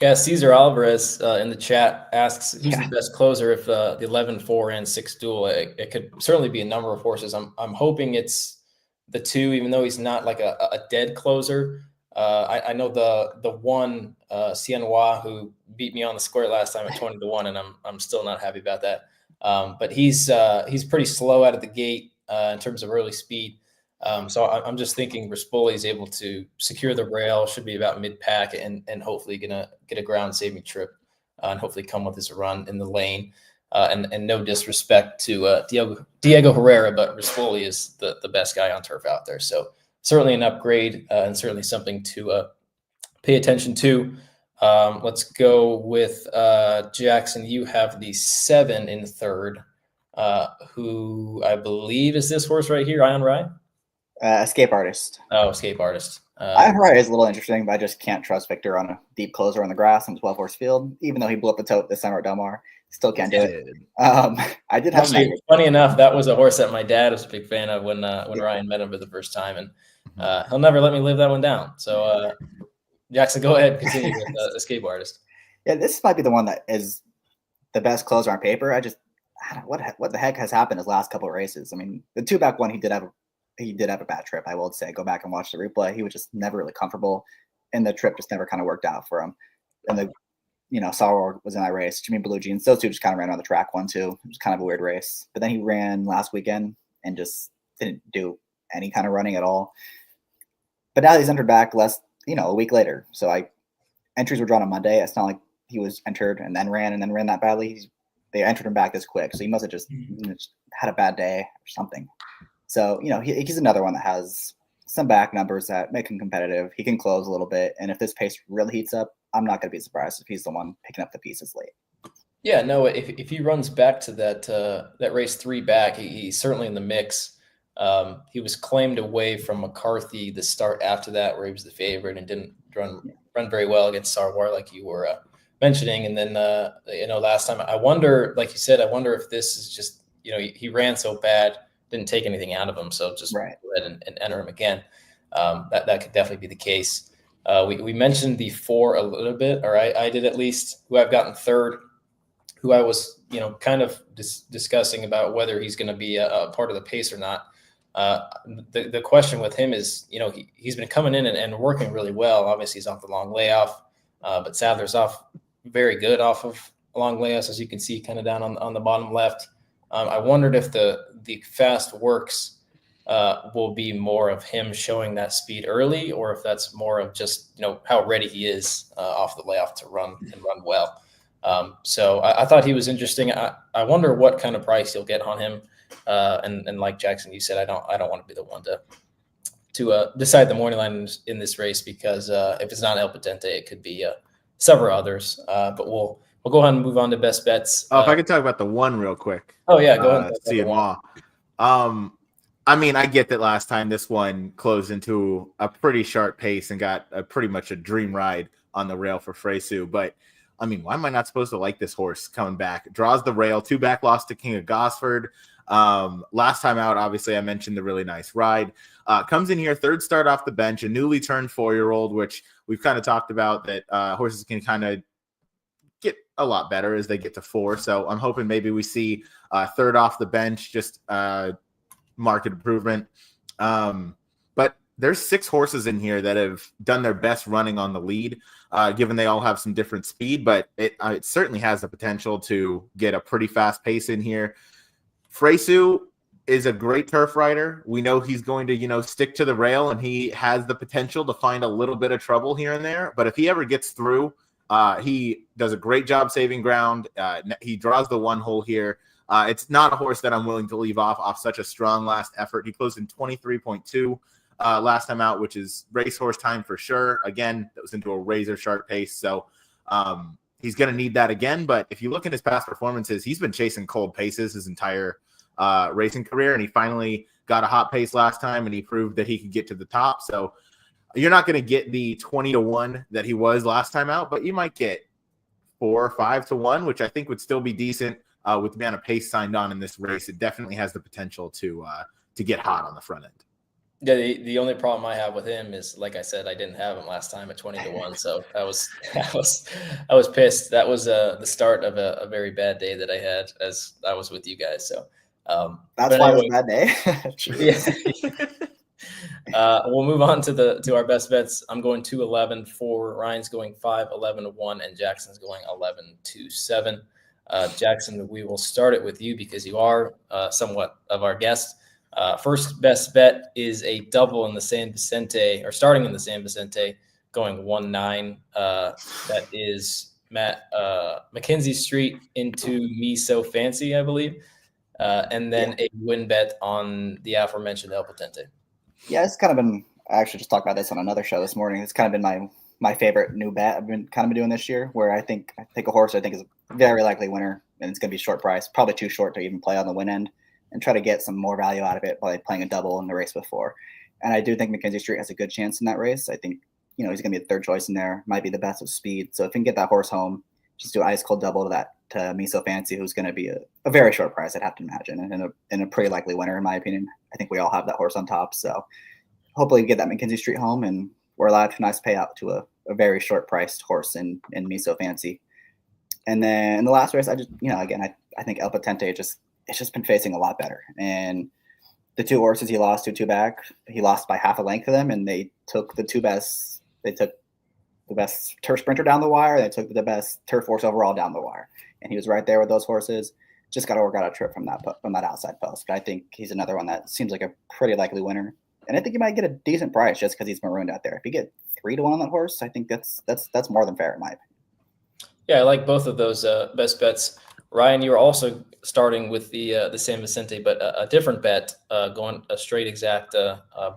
Yeah, Cesar Alvarez in the chat asks who's the best closer if the 11, 4, and 6 duel. It could certainly be a number of horses. I'm hoping it's the 2, even though he's not like a dead closer. I know the one Siennois who beat me on the square last time at 20-1, and I'm still not happy about that. But he's pretty slow out of the gate in terms of early speed. So I'm just thinking Rispoli is able to secure the rail, should be about mid-pack, and hopefully gonna get a ground-saving trip and hopefully come with his run in the lane. And no disrespect to Diego Herrera, but Rispoli is the best guy on turf out there. So certainly an upgrade and certainly something to pay attention to. Let's go with Jackson. You have the 7 in third, who I believe is this horse right here, Ion Rye? Escape Artist. Oh, Escape Artist. Ion Rye is a little interesting, but I just can't trust Victor on a deep closer on the grass in a 12-horse field, even though he blew up the tote this summer at Del Mar. Still can't do it. I did have actually, funny enough, that was a horse that my dad was a big fan of when Ryan met him for the first time, and he'll never let me live that one down. So, Jackson, go ahead and continue with Escape Artist. Yeah, this might be the one that is the best closer on paper. I don't know what the heck has happened his last couple of races. I mean, the 2-back one, he did have a bad trip, I will say. Go back and watch the replay. He was just never really comfortable, and the trip just never kind of worked out for him. And Sauer was in that race. Jimmy Blue Jeans, those two just kind of ran on the track one too. It was kind of a weird race. But then he ran last weekend and just didn't do any kind of running at all. But now he's entered back a week later. So entries were drawn on Monday. It's not like he was entered and then ran that badly. They entered him back this quick. So he must have just had a bad day or something. So, he's another one that has some back numbers that make him competitive. He can close a little bit. And if this pace really heats up, I'm not going to be surprised if he's the one picking up the pieces late. Yeah, no, if he runs back to that race 3 back, he's certainly in the mix. He was claimed away from McCarthy the start after that, where he was the favorite and didn't run very well against Sarwar, like you were mentioning. And then, last time, I wonder, like you said, if this is just, he ran so bad, didn't take anything out of him. So just go ahead and enter him again. That could definitely be the case. We mentioned the 4 a little bit, or I did at least, who I've gotten third, who I was, kind of discussing about whether he's going to be a part of the pace or not. The question with him is, he's been coming in and working really well. Obviously, he's off the long layoff, but Sadler's off very good off of long layoffs, as you can see kind of down on the bottom left. I wondered if the fast works will be more of him showing that speed early, or if that's more of just, how ready he is off the layoff to run well. So I thought he was interesting. I wonder what kind of price you'll get on him. And like Jackson, you said, I don't want to be the one to decide the morning line in this race, because if it's not El Potente, it could be several others. But we'll go ahead and move on to best bets. If I could talk about the one real quick. Oh yeah, go ahead. I mean, I get that last time this one closed into a pretty sharp pace and got pretty much a dream ride on the rail for Fresu. But I mean, why am I not supposed to like this horse coming back? Draws the rail, 2-back loss to King of Gosford. Last time out, obviously, I mentioned the really nice ride. Comes in here, 3rd start off the bench, a newly turned 4-year-old, which we've kind of talked about that horses can kind of get a lot better as they get to 4. So I'm hoping maybe we see 3rd off the bench, just market improvement. But there's 6 horses in here that have done their best running on the lead, given they all have some different speed, but it certainly has the potential to get a pretty fast pace in here. Fresu is a great turf rider. We know he's going to, stick to the rail, and he has the potential to find a little bit of trouble here and there. But if he ever gets through, he does a great job saving ground. He draws the 1 hole here. It's not a horse that I'm willing to leave off such a strong last effort. He closed in 23.2 last time out, which is racehorse time for sure. Again, that was into a razor sharp pace. So he's going to need that again. But if you look at his past performances, he's been chasing cold paces his entire racing career. And he finally got a hot pace last time, and he proved that he could get to the top. So you're not going to get the 20-1 that he was last time out, but you might get 4 or 5-1, which I think would still be decent with the amount of pace signed on in this race. It definitely has the potential to get hot on the front end. Yeah, the only problem I have with him is, like I said, I didn't have him last time at 20-1, so I was pissed. That was the start of a very bad day that I had as I was with you guys. So that's why it was a bad day. We'll move on to our best bets. I'm going 2-11, 4. Ryan's going 5-11, 1, and Jackson's going 11-7. Jackson, we will start it with you because you are somewhat of our guest. First best bet is a double in the San Vicente, or starting in the San Vicente, going 1-9. That is Mackenzie Street into Me So Fancy, I believe. And then a win bet on the aforementioned El Potente. Yeah, it's kind of been. I actually just talked about this on another show this morning. It's kind of been my favorite new bet I've been doing this year, where I take a horse I think is a very likely winner, and it's going to be short price, probably too short to even play on the win end, and try to get some more value out of it by playing a double in the race before. And I do think Mackenzie Street has a good chance in that race. I think he's going to be the third choice in there, might be the best with speed. So if we can get that horse home, just do an ice cold double to Me So Fancy, who's going to be a very short price, I'd have to imagine, and a pretty likely winner in my opinion. I think we all have that horse on top, so hopefully we get that Mackenzie Street home, and we're allowed a nice payout to a very short priced horse in Me So Fancy. And then in the last race, I just again I think El Potente it's just been facing a lot better, and the two horses he lost to back, he lost by half a length of them, and they took the best turf sprinter down the wire. They took the best turf horse overall down the wire, and he was right there with those horses. Just got to work out a trip from that outside post. But I think he's another one that seems like a pretty likely winner, and I think he might get a decent price just because he's marooned out there. If you get 3-1 on that horse, I think that's more than fair in my opinion. Yeah, I like both of those best bets. Ryan, you were also starting with the San Vicente, but a different bet, going a straight exact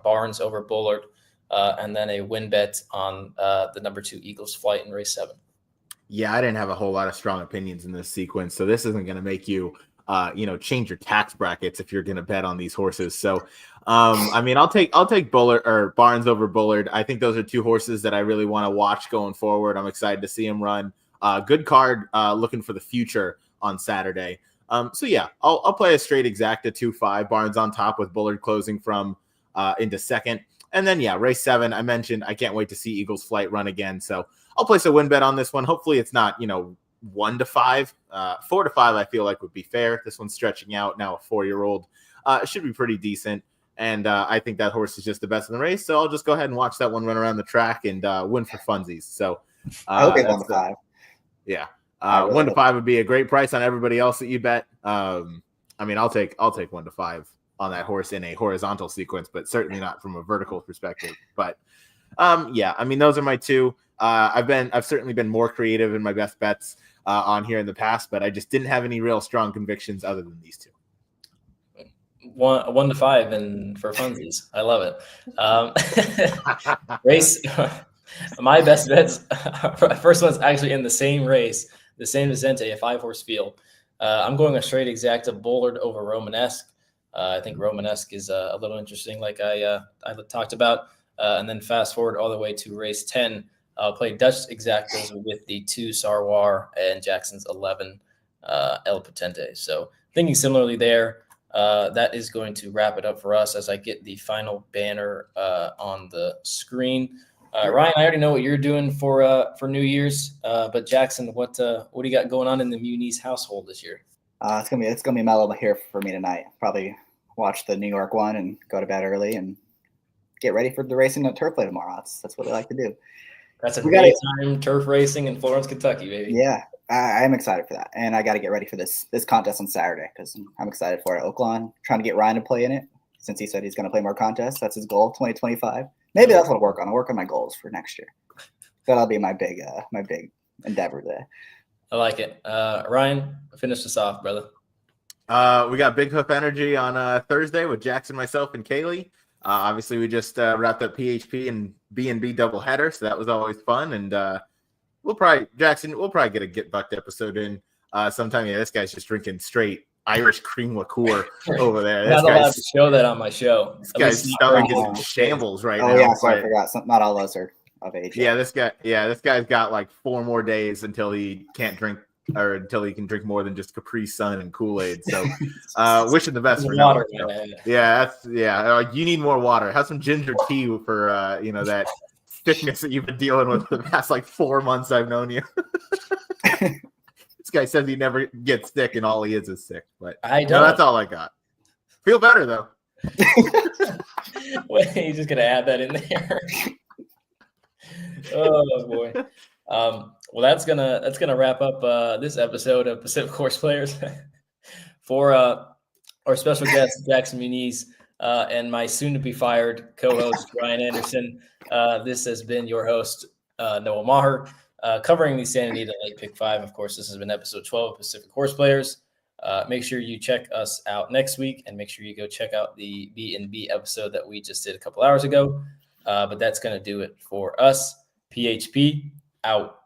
Barnes over Bullard. And then a win bet on the number 2 Eagles Flight in race 7. Yeah, I didn't have a whole lot of strong opinions in this sequence, so this isn't going to make you, change your tax brackets if you're going to bet on these horses. So, I'll take Bullard or Barnes over Bullard. I think those are two horses that I really want to watch going forward. I'm excited to see him run. Good card, looking for the future on Saturday. I'll play a straight exacta 2-5. Barnes on top with Bullard closing from into second. And then, race 7, I mentioned I can't wait to see Eagles Flight run again. So I'll place a win bet on this one. Hopefully it's not, 1-5. 4-5, I feel like would be fair. This one's stretching out now, a 4-year-old. It should be pretty decent. And I think that horse is just the best in the race. So I'll just go ahead and watch that one run around the track and win for funsies. So I hope it's 1-5. Yeah. 1-5 would be a great price on everybody else that you bet. I'll take 1-5 on that horse in a horizontal sequence, but certainly not from a vertical perspective. But those are my two. I've certainly been more creative in my best bets on here in the past, but I just didn't have any real strong convictions other than these two. 1-5 and for funsies. I love it. Race. My best bets. First one's actually in the same race, the San Vicente, a 5-horse field. I'm going a straight exacta Bullard over Romanesque. I think Romanesque is a little interesting, like I talked about. And then fast forward all the way to race 10. I'll play Dutch exactas with the 2 Sarwar and Jackson's 11 El Potente. So thinking similarly there. That is going to wrap it up for us as I get the final banner on the screen. Ryan, I already know what you're doing for New Year's, but Jackson, what do you got going on in the Muniz household this year? It's gonna be mellow here for me tonight. Probably watch the New York one and go to bed early and get ready for the racing at Turf Play tomorrow. That's what I like to do. That's a daytime turf racing in Florence, Kentucky, baby. Yeah, I am excited for that, and I got to get ready for this contest on Saturday because I'm excited for it. Oaklawn, trying to get Ryan to play in it since he said he's going to play more contests. That's his goal, 2025. Maybe that's what I'll work on. I'll work on my goals for next year. That'll be my big endeavor there. I like it. Ryan, finish us off, brother. We got Big Hoof Energy on Thursday with Jackson, myself, and Kaylee. Obviously, we just wrapped up PHP and B&B doubleheader, so that was always fun. And we'll probably get a Get Bucked episode in sometime. Yeah, this guy's just drinking straight Irish cream liqueur over there. I'm not allowed to show that on my show. This guy's stomach is in shambles right now. Oh yeah, sorry, I forgot. Not all those are of age. Yeah, this guy's got like 4 more days until he can't drink or until he can drink more than just Capri Sun and Kool-Aid. So wishing the best for water. You need more water. Have some ginger tea for that thickness that you've been dealing with for the past like 4 months I've known you. This guy says he never gets sick and all he is sick. But I don't. No, that's all I got. Feel better though. Wait, he's just gonna add that in there. Oh boy. Well, that's gonna wrap up this episode of Pacific Horse Players. For our special guest Jackson Muniz and my soon-to-be fired co-host Ryan Anderson, this has been your host Noah Meagher, covering the Santa Anita Late Pick 5. Of course, this has been episode 12 of Pacific Horse Players. Make sure you check us out next week, and make sure you go check out the B&B episode that we just did a couple hours ago. But that's going to do it for us. PHP out.